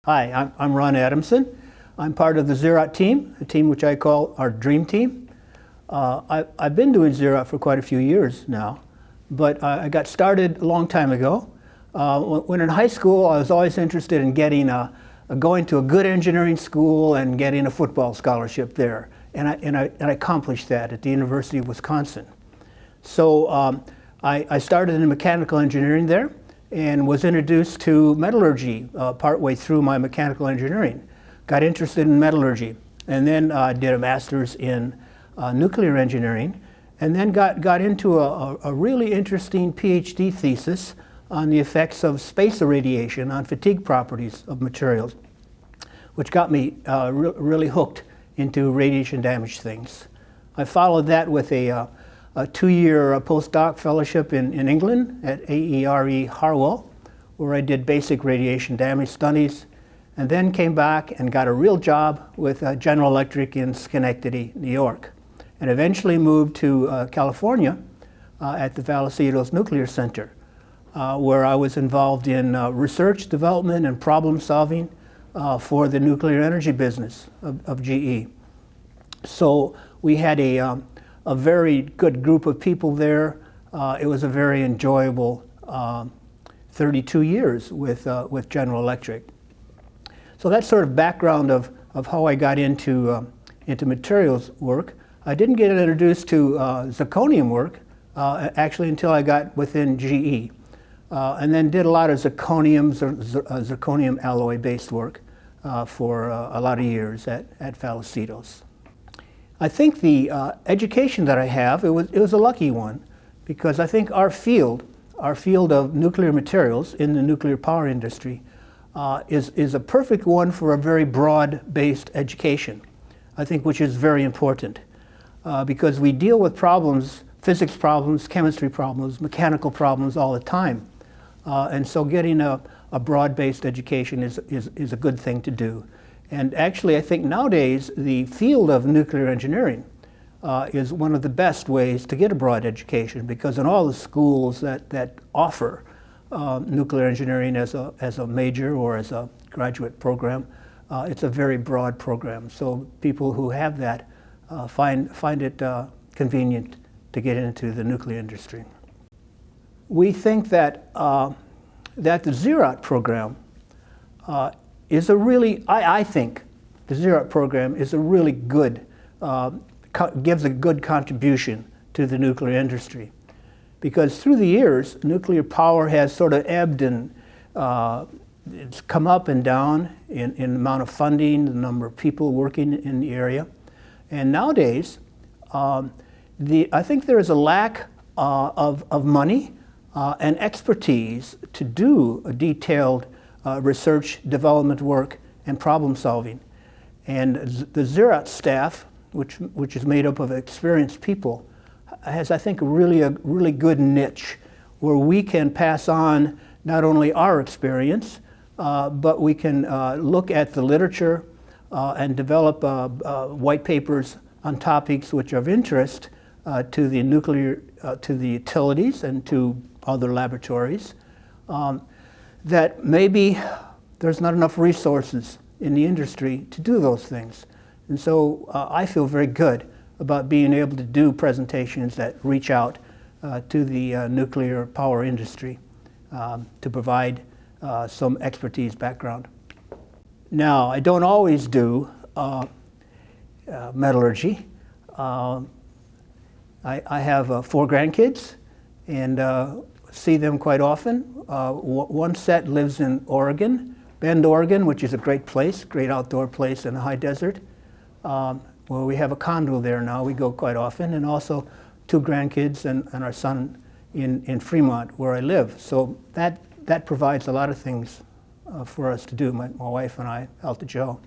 Hi, I'm Ron Adamson. I'm part of the Xerox team, a team which I call our dream team. I've been doing Xerox for quite a few years now, but I got started a long time ago. When in high school, I was always interested in going to a good engineering school and getting a football scholarship there. And I accomplished that at the University of Wisconsin. So I started in mechanical engineering there and was introduced to metallurgy partway through my mechanical engineering. Got interested in metallurgy, and then did a master's in nuclear engineering, and then got into a really interesting PhD thesis on the effects of space irradiation on fatigue properties of materials, which got me really hooked into radiation damage things. I followed that with a 2-year postdoc fellowship in England at AERE Harwell, where I did basic radiation damage studies, and then came back and got a real job with General Electric in Schenectady, New York, and eventually moved to California at the Vallecillos Nuclear Center, where I was involved in research, development, and problem solving for the nuclear energy business of GE. So we had a very good group of people there. It was a very enjoyable 32 years with General Electric. So that's sort of background of how I got into materials work. I didn't get introduced to zirconium work actually until I got within GE, and then did a lot of zirconium alloy-based work for a lot of years at Vallecillos. I think the education that I have, it was a lucky one, because I think our field of nuclear materials in the nuclear power industry is a perfect one for a very broad-based education, I think, which is very important, because we deal with problems, physics problems, chemistry problems, mechanical problems all the time. And so getting a broad-based education is a good thing to do. And actually, I think nowadays the field of nuclear engineering is one of the best ways to get a broad education, because in all the schools that offer nuclear engineering as a major or as a graduate program, it's a very broad program. So people who have that find it convenient to get into the nuclear industry. We think that the Xerox program is a really, I think the Xerox program is a really good, gives a good contribution to the nuclear industry. Because through the years, nuclear power has sort of ebbed and it's come up and down in the amount of funding, the number of people working in the area. And nowadays, I think there is a lack of money and expertise to do a detailed research, development work, and problem solving. And the Xerox staff, which is made up of experienced people, has, I think, a really good niche where we can pass on not only our experience, but we can look at the literature and develop white papers on topics which are of interest to the utilities and to other laboratories. That maybe there's not enough resources in the industry to do those things. And so I feel very good about being able to do presentations that reach out to the nuclear power industry to provide some expertise background. Now, I don't always do metallurgy. I have 4 grandkids and see them quite often. One set lives in Oregon, Bend, Oregon, which is a great place, great outdoor place in the high desert. Well, we have a condo there now. We go quite often, and also 2 grandkids and our son in Fremont, where I live. So that provides a lot of things for us to do, my wife and I, Alta Joe.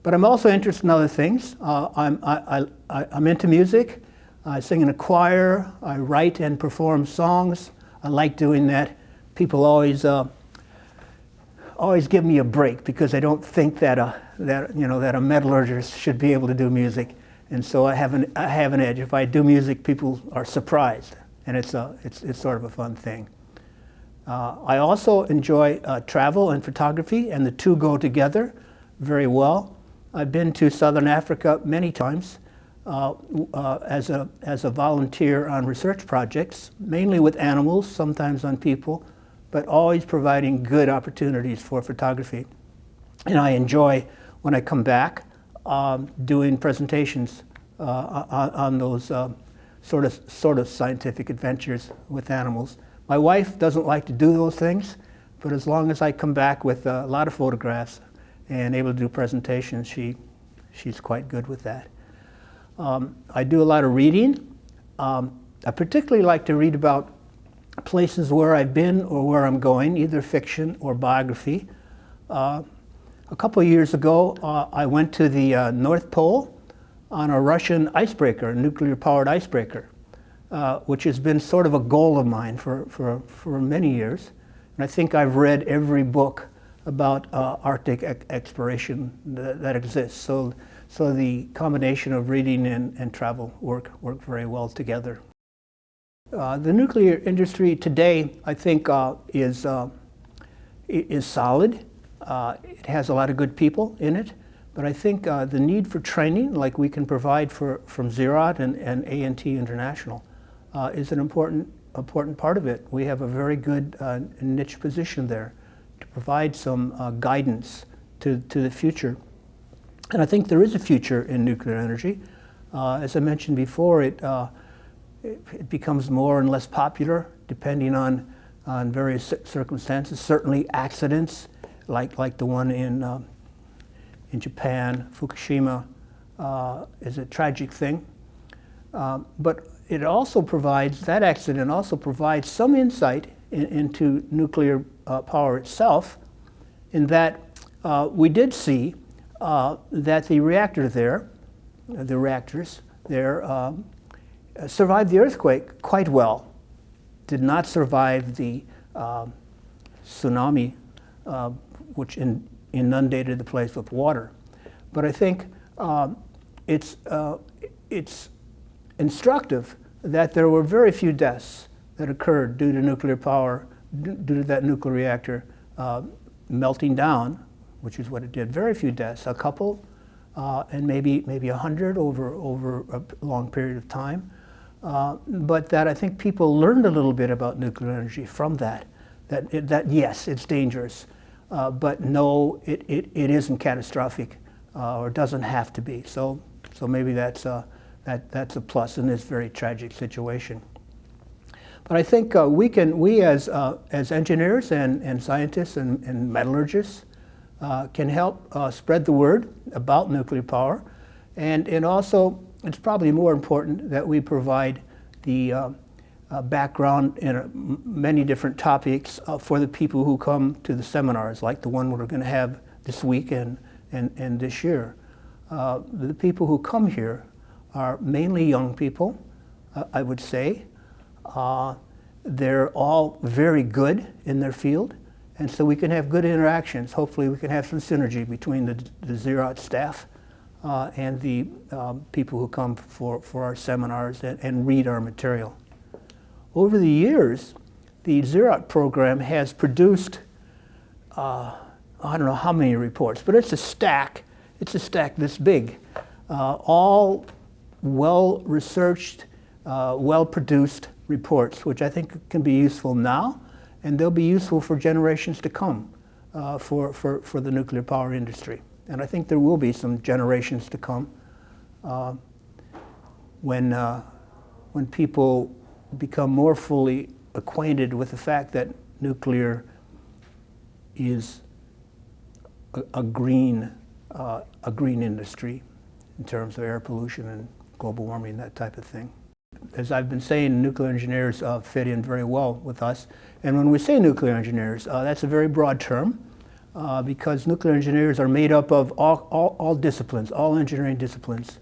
But I'm also interested in other things. I'm into music. I sing in a choir. I write and perform songs. I like doing that. People always give me a break because they don't think that a metallurgist should be able to do music, and so I have an edge. If I do music, people are surprised, and it's sort of a fun thing. I also enjoy travel and photography, and the two go together very well. I've been to Southern Africa many times as a volunteer on research projects, mainly with animals, sometimes on people, but always providing good opportunities for photography. And I enjoy, when I come back, doing presentations on those sort of scientific adventures with animals. My wife doesn't like to do those things, but as long as I come back with a lot of photographs and able to do presentations, she's quite good with that. I do a lot of reading. I particularly like to read about places where I've been or where I'm going, either fiction or biography. A couple of years ago, I went to the North Pole on a Russian icebreaker, a nuclear-powered icebreaker, which has been sort of a goal of mine for many years. And I think I've read every book about Arctic exploration that exists. So the combination of reading and travel work very well together. The nuclear industry today, I think, is solid. It has a lot of good people in it, but I think the need for training, like we can provide from Xerox and A&T International, is an important part of it. We have a very good niche position there to provide some guidance to the future. And I think there is a future in nuclear energy. As I mentioned before, it becomes more and less popular depending on various circumstances. Certainly accidents like the one in Japan, Fukushima, is a tragic thing. But it also provides, that accident also provides some insight into nuclear power itself, in that we did see that the reactors there survived the earthquake quite well. Did not survive the tsunami, which inundated the place with water. But I think it's instructive that there were very few deaths that occurred due to nuclear power, due to that nuclear reactor melting down, which is what it did. Very few deaths, a couple, and maybe 100 over a long period of time. But that I think people learned a little bit about nuclear energy from that. That yes, it's dangerous, but no, it isn't catastrophic, or doesn't have to be. So maybe that's a plus in this very tragic situation. But I think we as engineers and scientists and metallurgists can help spread the word about nuclear power, and also it's probably more important that we provide the background in many different topics for the people who come to the seminars, like the one we're going to have this week and this year. The people who come here are mainly young people, I would say. They're all very good in their field, and so we can have good interactions. Hopefully we can have some synergy between the Xerox staff and the people who come for our seminars and read our material. Over the years, the Xerox program has produced, I don't know how many reports, but it's a stack this big, all well-researched, well-produced reports, which I think can be useful now, and they'll be useful for generations to come for the nuclear power industry. And I think there will be some generations to come when people become more fully acquainted with the fact that nuclear is a green industry in terms of air pollution and global warming, that type of thing. As I've been saying, nuclear engineers fit in very well with us. And when we say nuclear engineers, that's a very broad term because nuclear engineers are made up of all disciplines, all engineering disciplines.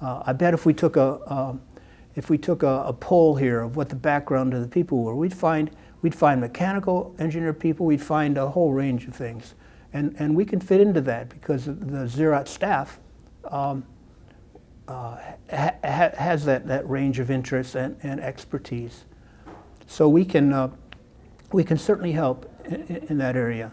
I bet if we took a poll here of what the background of the people were, we'd find mechanical engineer people, we'd find a whole range of things. And we can fit into that because the Xerox staff has that range of interests and expertise. So we can we can certainly help in that area.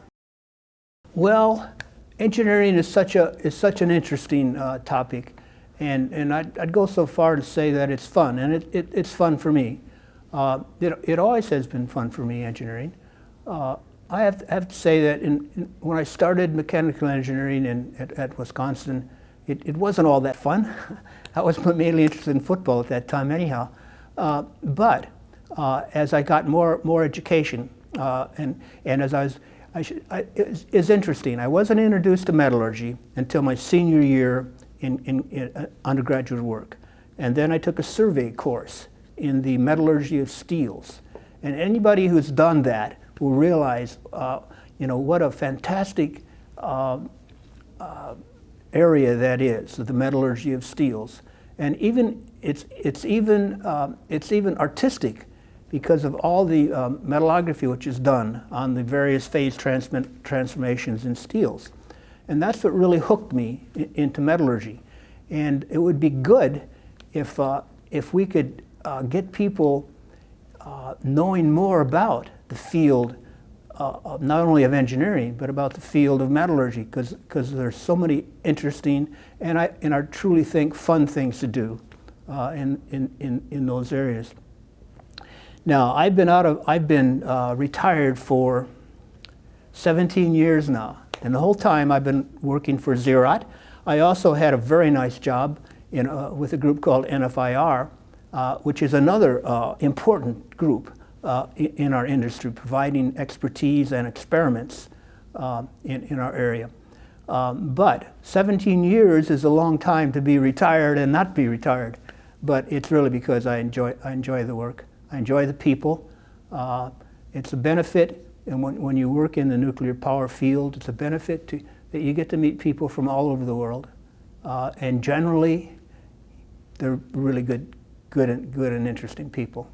Well, engineering is such an interesting topic, and I'd go so far to say that it's fun, and it's fun for me. It always has been fun for me, engineering. I have to say that when I started mechanical engineering at Wisconsin, it wasn't all that fun. I was mainly interested in football at that time anyhow. But as I got more education, and as it's interesting. I wasn't introduced to metallurgy until my senior year in undergraduate work. And then I took a survey course in the metallurgy of steels. And anybody who's done that will realize, what a fantastic area that is, the metallurgy of steels. And even it's even artistic because of all the metallography which is done on the various phase transformations in steels. And that's what really hooked me into metallurgy. And it would be good if we could get people knowing more about the field, not only of engineering, but about the field of metallurgy, because there's so many interesting and I truly think fun things to do in those areas. Now, I've been retired for 17 years now, and the whole time I've been working for Xerox. I also had a very nice job with a group called NFIR, which is another important group in our industry, providing expertise and experiments in our area. But 17 years is a long time to be retired and not be retired. But it's really because I enjoy the work. I enjoy the people. It's a benefit, and when you work in the nuclear power field, it's a benefit that you get to meet people from all over the world, and generally, they're really good and interesting people.